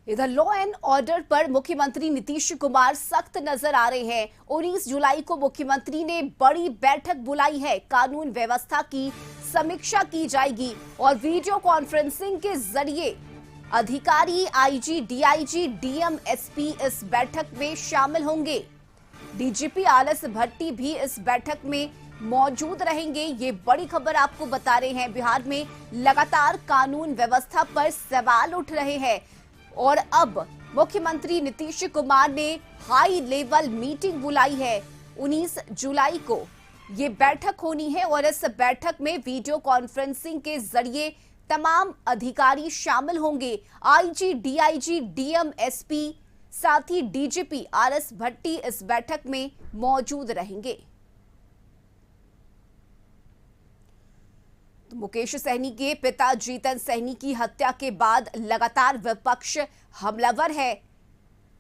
इधर law and order पर मुख्यमंत्री नीतीश कुमार सख्त नजर आ रहे हैं। 19 जुलाई को मुख्यमंत्री ने बड़ी बैठक बुलाई है। कानून व्यवस्था की समीक्षा की जाएगी और वीडियो कॉन्फ्रेंसिंग के जरिए अधिकारी, आईजी, डीआईजी, डीएम, एसपी इस बैठक में शामिल होंगे। डीजीपी आरएस भट्टी भी इस बैठक में मौजूद रहेंगे। ये बड़ी खबर आपको बता रहे हैं। बिहार में लगातार कानून व्यवस्था पर सवाल उठ रहे हैं और अब मुख्यमंत्री नीतीश कुमार ने हाई लेवल मीटिंग बुलाई है। 19 जुलाई को ये बैठक होनी है और इस बैठक में वीडियो कॉन्फ्रेंसिंग के जरिए तमाम अधिकारी शामिल होंगे। आईजी, डीआईजी, डीएम, एसपी, साथ ही डीजीपी आरएस भट्टी इस बैठक में मौजूद रहेंगे। तो मुकेश सहनी के पिता जीतन सहनी की हत्या के बाद लगातार विपक्ष हमलावर है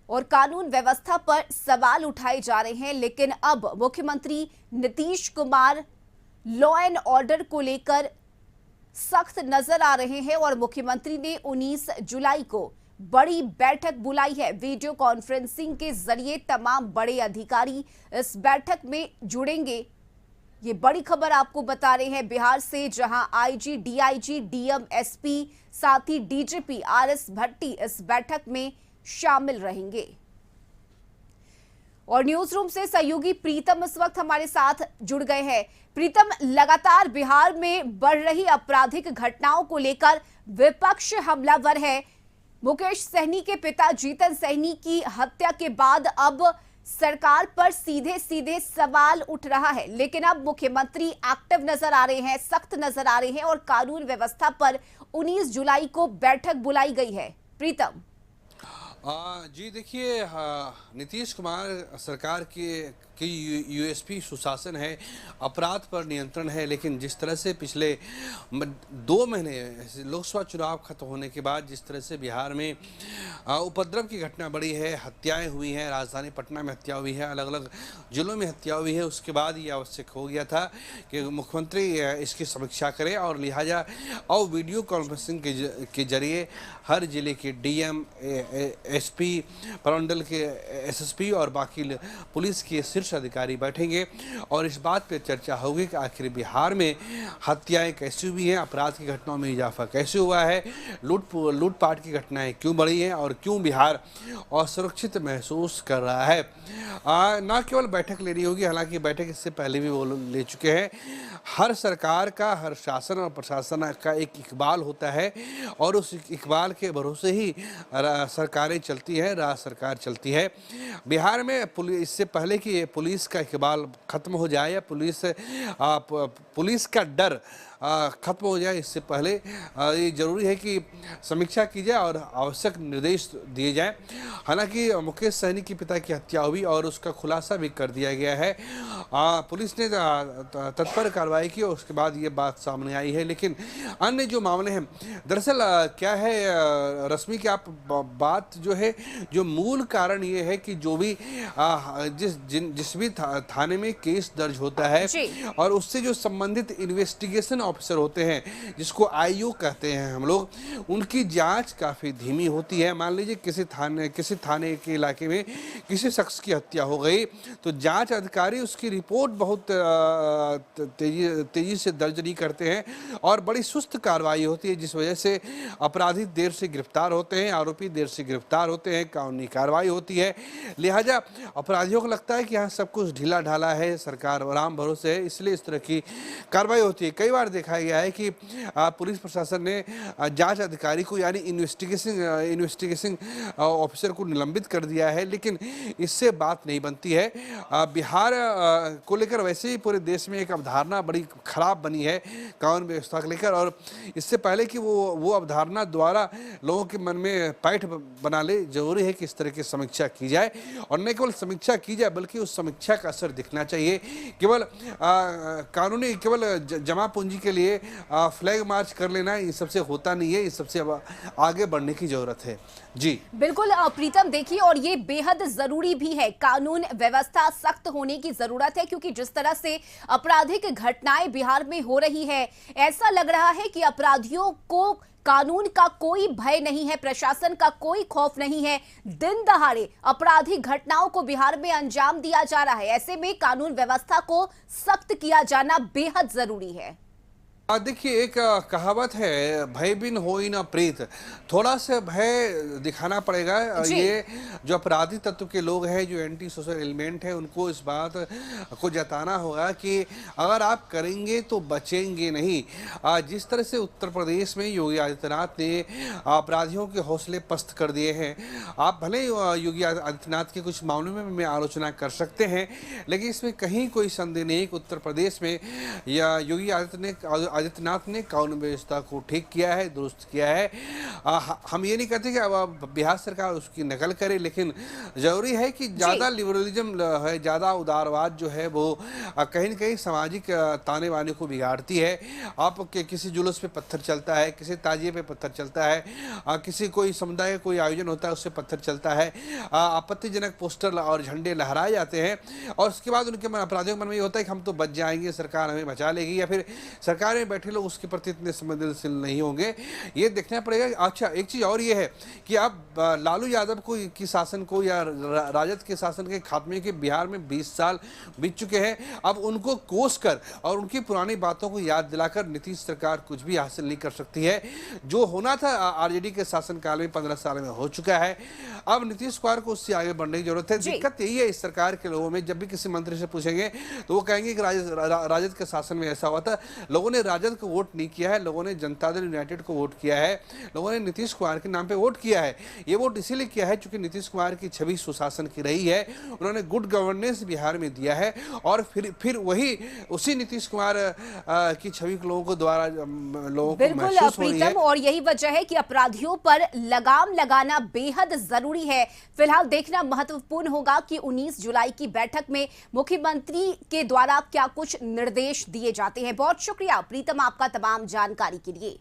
और कानून व्यवस्था पर सवाल उठाए जा रहे हैं। लेकिन अब मुख्यमंत्री Nitish Kumar law and order को लेकर सख्त नजर आ रहे हैं और मुख्यमंत्री ने 19 जुलाई को बड़ी बैठक बुलाई है। वीडियो कॉन्फ्रेंसिंग के जरिए तमाम बड़े अधिकारी इस बैठक में जुड़ेंगे। ये बड़ी खबर आपको बता रहे हैं बिहार से, जहां आईजी, डीआईजी, डीएम, एसपी, साथ ही डीजीपी आरएस भट्टी इस बैठक में शामिल रहेंगे। और न्यूज रूम से सहयोगी प्रीतम इस वक्त हमारे साथ जुड़ गए हैं। प्रीतम, लगातार बिहार में बढ़ रही आपराधिक घटनाओं को लेकर विपक्ष हमलावर है। मुकेश सहनी के पिता जीतन सहनी की हत्या के बाद अब सरकार पर सीधे सीधे सवाल उठ रहा है, लेकिन अब मुख्यमंत्री एक्टिव नजर आ रहे हैं, सख्त नजर आ रहे हैं और कानून व्यवस्था पर 19 जुलाई को बैठक बुलाई गई है। प्रीतम जी देखिए, नीतीश कुमार सरकार की यूएसपी सुशासन है, अपराध पर नियंत्रण है। लेकिन जिस तरह से पिछले 2 महीने लोकसभा चुनाव खत्म होने के बाद जिस तरह से बिहार में उपद्रव की घटना बढ़ी है, हत्याएं हुई हैं, राजधानी पटना में हत्या हुई है, अलग अलग जिलों में हत्या हुई है, उसके बाद ये आवश्यक हो गया था कि मुख्यमंत्री इसकी समीक्षा करें और लिहाजा और वीडियो कॉन्फ्रेंसिंग के जरिए हर जिले के डीएम, एसपी, प्रमंडल के एसएसपी और बाकी पुलिस के शीर्ष अधिकारी बैठेंगे और इस बात पे चर्चा होगी कि आखिर बिहार में हत्याएं कैसी हुई हैं, अपराध की घटनाओं में इजाफा कैसे हुआ है, लूटपाट की घटनाएं क्यों बढ़ी हैं और क्यों बिहार असुरक्षित महसूस कर रहा है। न केवल बैठक लेनी होगी, हालांकि बैठक इससे पहले भी वो ले चुके हैं। हर सरकार का, हर शासन और प्रशासन का एक इकबाल होता है और उस इकबाल के भरोसे ही सरकारें चलती हैं, राज्य सरकार चलती है। बिहार में इससे पहले कि पुलिस का इकबाल खत्म हो जाए या पुलिस का डर खत्म हो जाए, इससे पहले ये जरूरी है कि समीक्षा की जाए और आवश्यक निर्देश दिए जाएं। हालांकि मुकेश सहनी के पिता की हत्या हुई और उसका खुलासा भी कर दिया गया है। पुलिस ने तत्पर कार्रवाई की और उसके बाद ये बात सामने आई है। लेकिन अन्य जो मामले हैं, दरअसल क्या है रश्मि की आप बात जो है, जो मूल कारण ये है कि जो भी जिस भी थाने में केस दर्ज होता है और उससे जो संबंधित इन्वेस्टिगेशन ऑफिसर होते हैं, जिसको आईओ कहते हैं हम लोग, उनकी जांच काफ़ी धीमी होती है। मान लीजिए किसी थाने के इलाके में किसी शख्स की हत्या हो गई तो जांच अधिकारी उसकी रिपोर्ट बहुत तेजी से दर्ज नहीं करते हैं और बड़ी सुस्त कार्रवाई होती है, जिस वजह से अपराधी देर से गिरफ्तार होते हैं, आरोपी देर से गिरफ्तार होते हैं, कानूनी कार्रवाई होती है। लिहाजा अपराधियों को लगता है कि यहाँ सब कुछ ढीला ढाला है, सरकार राम भरोसे है, इसलिए इस तरह की कार्रवाई होती है। कई बार देखा गया है कि पुलिस प्रशासन ने जांच अधिकारी को यानी इन्वेस्टिगेशन ऑफिसर को निलंबित कर दिया है, लेकिन इससे बात नहीं बनती है। बिहार को लेकर वैसे ही पूरे देश में एक अवधारणा बड़ी खराब बनी है कानून व्यवस्था को लेकर, और इससे पहले कि वो अवधारणा द्वारा लोगों के मन में पैठ बना ले, जरूरी है कि इस तरह की समीक्षा की जाए और न केवल समीक्षा की जाए बल्कि उस समीक्षा का असर दिखना चाहिए। केवल कानूनी केवल जमा पूंजी के उसके लिए फ्लैग मार्च कर लेना ये सबसे होता नहीं है, ये सबसे अब आगे बढ़ने की जरूरत है। जी बिल्कुल प्रीतम, देखिए और ये बेहद जरूरी भी है, कानून व्यवस्था सख्त होने की जरूरत है, क्योंकि जिस तरह से आपराधिक घटनाएं बिहार में हो रही है, ऐसा लग रहा है कि अपराधियों को कानून का कोई भय नहीं है, प्रशासन का कोई खौफ नहीं है। दिन दहाड़े आपराधिक घटनाओं को बिहार में अंजाम दिया जा रहा है। ऐसे में कानून व्यवस्था को सख्त किया जाना बेहद जरूरी है। देखिए एक कहावत है, भय बिन होई ना प्रीत। थोड़ा सा भय दिखाना पड़ेगा। ये जो अपराधी तत्व के लोग हैं, जो एंटी सोशल एलिमेंट है, उनको इस बात को जताना होगा कि अगर आप करेंगे तो बचेंगे नहीं। जिस तरह से उत्तर प्रदेश में योगी आदित्यनाथ ने अपराधियों के हौसले पस्त कर दिए हैं, आप भले योगी आदित्यनाथ के कुछ मामलों में आलोचना कर सकते हैं, लेकिन इसमें कहीं कोई संदेह नहीं कि उत्तर प्रदेश में या योगी आदित्यनाथ ने कानून व्यवस्था को ठीक किया है, दुरुस्त किया है। हम ये नहीं कहते कि अब बिहार सरकार उसकी नकल करे, लेकिन जरूरी है कि ज़्यादा लिबरलिज्म है, ज़्यादा उदारवाद जो है वो कहीं न कहीं सामाजिक ताने बाने को बिगाड़ती है। आप किसी जुलूस पे पत्थर चलता है, किसी ताजिए पे पत्थर चलता है, किसी कोई समुदाय का कोई आयोजन होता है उससे पत्थर चलता है, आपत्तिजनक पोस्टर और झंडे लहराए जाते हैं, और उसके बाद उनके अपराधियों के मन में ये होता है कि हम तो बच जाएंगे, सरकार हमें बचा लेगी, या फिर सरकार में बैठे लोग उसके प्रति इतने संवेदनशील नहीं होंगे। ये देखना पड़ेगा। अच्छा, एक चीज़ और ये है कि अब लालू यादव को की शासन को या राजद के शासन के खात्मे के बिहार में 20 साल बीत चुके हैं। अब उनको कोस कर और उनकी पुरानी बातों को याद दिलाकर नीतीश सरकार कुछ भी हासिल नहीं कर सकती है। जो होना था आरजेडी के शासनकाल में 15 साल में हो चुका है। अब नीतीश कुमार को उससे आगे बढ़ने की जरूरत है। दिक्कत यही है इस सरकार के लोगों में, जब भी किसी मंत्री से पूछेंगे तो वो कहेंगे कि राजद के शासन में ऐसा हुआ था। लोगों ने राजद को वोट नहीं किया है, लोगों ने जनता दल यूनाइटेड को वोट किया है, लोगों ने नीतीश कुमार के नाम पे वोट किया है। ये वोट इसीलिए किया है क्योंकि नीतीश कुमार की छवि सुशासन की रही है, उन्होंने गुड गवर्नेंस बिहार में दिया है, और फिर वही उसी नीतीश कुमार की छवि लोगों को द्वारा लोगों को महसूस हो रही है। और यही वजह है कि अपराधियों पर लगाम लगाना बेहद जरूरी है। फिलहाल देखना महत्वपूर्ण होगा कि 19 जुलाई की बैठक में मुख्यमंत्री के द्वारा क्या कुछ निर्देश दिए जाते हैं। बहुत शुक्रिया प्रीतम आपका तमाम जानकारी के लिए।